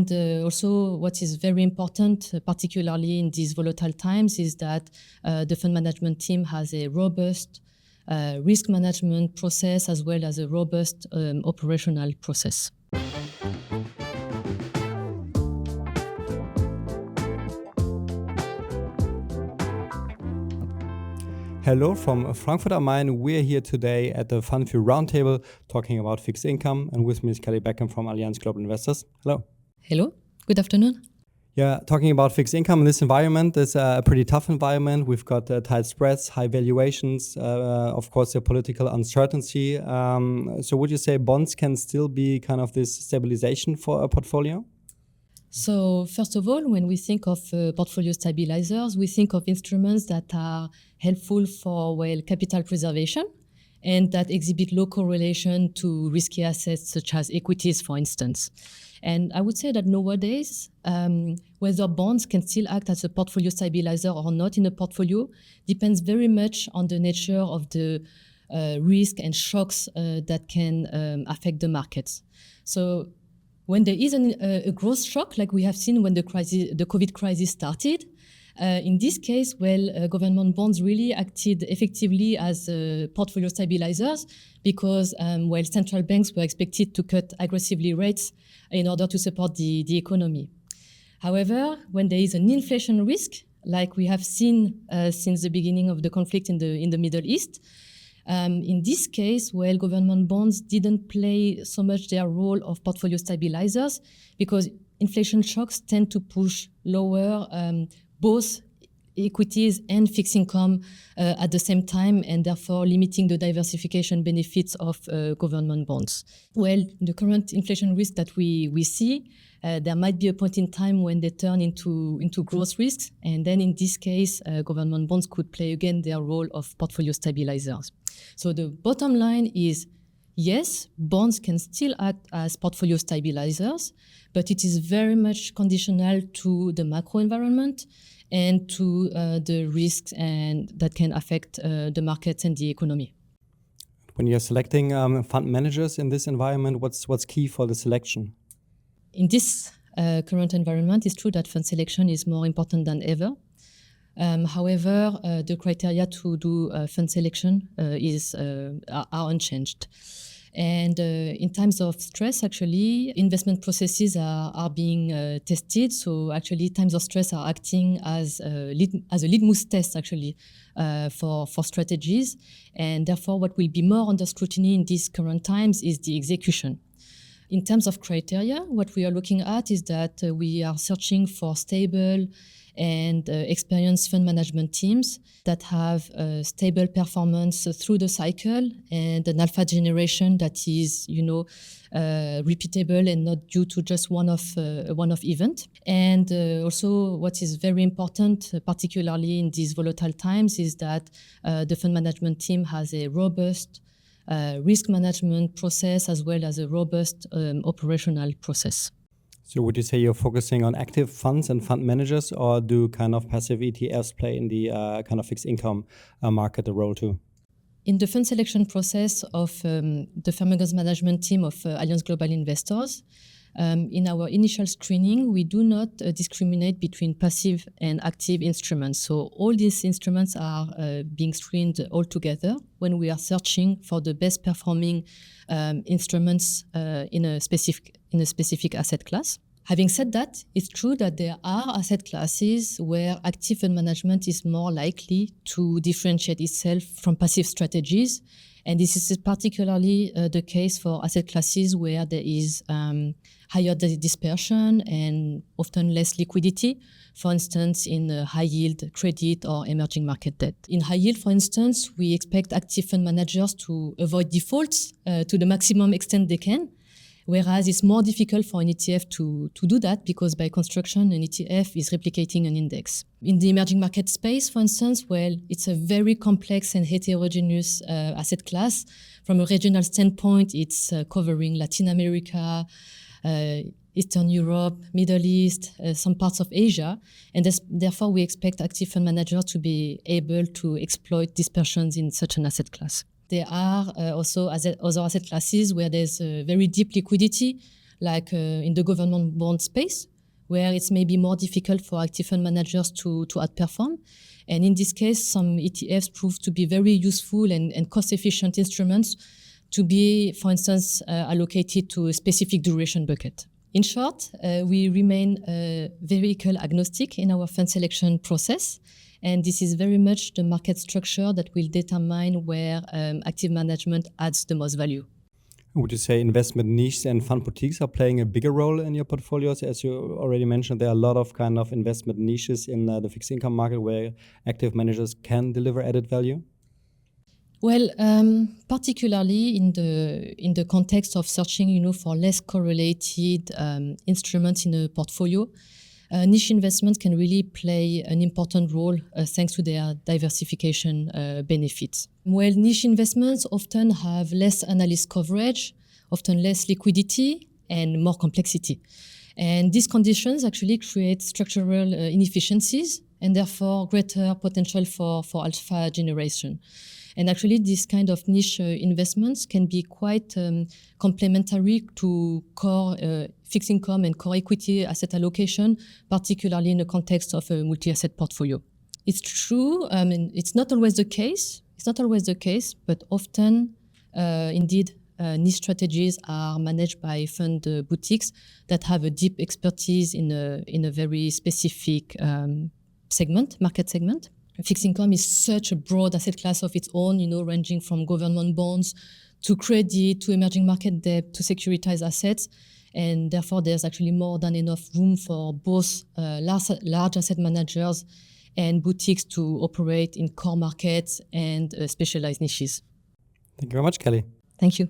And also what is very important, particularly in these volatile times, is that the fund management team has a robust risk management process as well as a robust operational process. Hello from Frankfurt am Main. We're here today at the Fund View Roundtable talking about fixed income, and with me is Kelly Baccam from Allianz Global Investors. Hello. Hello. Good afternoon. Yeah, talking about fixed income in this environment, it's a pretty tough environment. We've got tight spreads, high valuations, of course, the political uncertainty. So would you say bonds can still be kind of this stabilization for a portfolio? So first of all, when we think of portfolio stabilizers, we think of instruments that are helpful for, capital preservation and that exhibit low correlation to risky assets such as equities, for instance. And I would say that nowadays, whether bonds can still act as a portfolio stabilizer or not in a portfolio depends very much on the nature of the risk and shocks that can affect the markets. So when there is a growth shock, like we have seen when the COVID crisis started, in this case, government bonds really acted effectively as portfolio stabilizers because, central banks were expected to cut aggressively rates in order to support the economy. However, when there is an inflation risk, like we have seen since the beginning of the conflict in the Middle East, in this case, government bonds didn't play so much their role of portfolio stabilizers because inflation shocks tend to push lower both equities and fixed income at the same time, and therefore limiting the diversification benefits of government bonds. The current inflation risk that we see, there might be a point in time when they turn into growth risks, and then in this case, government bonds could play again their role of portfolio stabilizers. So the bottom line is, yes, bonds can still act as portfolio stabilizers, but it is very much conditional to the macro environment and to the risks and that can affect the markets and the economy. When you're selecting fund managers in this environment, what's key for the selection? In this current environment, it's true that fund selection is more important than ever. However, the criteria to do fund selection are unchanged. And in times of stress, actually, investment processes are being tested. So actually, times of stress are acting as a litmus test, actually, for strategies. And therefore, what will be more under scrutiny in these current times is the execution. In terms of criteria, what we are looking at is that we are searching for stable and experienced fund management teams that have stable performance through the cycle and an alpha generation that is, repeatable and not due to just one-off event. And also what is very important, particularly in these volatile times, is that the fund management team has a robust risk management process as well as a robust operational process. So would you say you're focusing on active funds and fund managers, or do kind of passive ETFs play in the kind of fixed income market a role too? In the fund selection process of the fund management team of Allianz Global Investors, in our initial screening, we do not discriminate between passive and active instruments. So all these instruments are being screened all together when we are searching for the best performing instruments in a specific asset class. Having said that, it's true that there are asset classes where active fund management is more likely to differentiate itself from passive strategies. And this is particularly the case for asset classes where there is higher dispersion and often less liquidity, for instance, in high yield credit or emerging market debt. In high yield, for instance, we expect active fund managers to avoid defaults to the maximum extent they can, whereas it's more difficult for an ETF to do that because by construction, an ETF is replicating an index. In the emerging market space, for instance, it's a very complex and heterogeneous asset class. From a regional standpoint, it's covering Latin America, Eastern Europe, Middle East, some parts of Asia, and therefore we expect active fund managers to be able to exploit dispersions in such an asset class. There are also other asset classes where there's very deep liquidity, like in the government bond space, where it's maybe more difficult for active fund managers to outperform. And in this case, some ETFs prove to be very useful and cost-efficient instruments to be, for instance, allocated to a specific duration bucket. In short, we remain vehicle agnostic in our fund selection process. And this is very much the market structure that will determine where active management adds the most value. Would you say investment niches and fund boutiques are playing a bigger role in your portfolios? As you already mentioned, there are a lot of kind of investment niches in the fixed income market where active managers can deliver added value. Well, particularly in the context of searching, for less correlated instruments in a portfolio, niche investments can really play an important role thanks to their diversification benefits. Well, niche investments often have less analyst coverage, often less liquidity, and more complexity. And these conditions actually create structural inefficiencies and therefore greater potential for alpha generation. And actually, this kind of niche investments can be quite complementary to core fixed income and core equity asset allocation, particularly in the context of a multi-asset portfolio. It's true, it's not always the case. It's not always the case, but often, indeed, niche strategies are managed by fund boutiques that have a deep expertise in a very specific market segment. Fixed income is such a broad asset class of its own, ranging from government bonds to credit, to emerging market debt, to securitized assets. And therefore, there's actually more than enough room for both large asset managers and boutiques to operate in core markets and specialized niches. Thank you very much, Kelly. Thank you.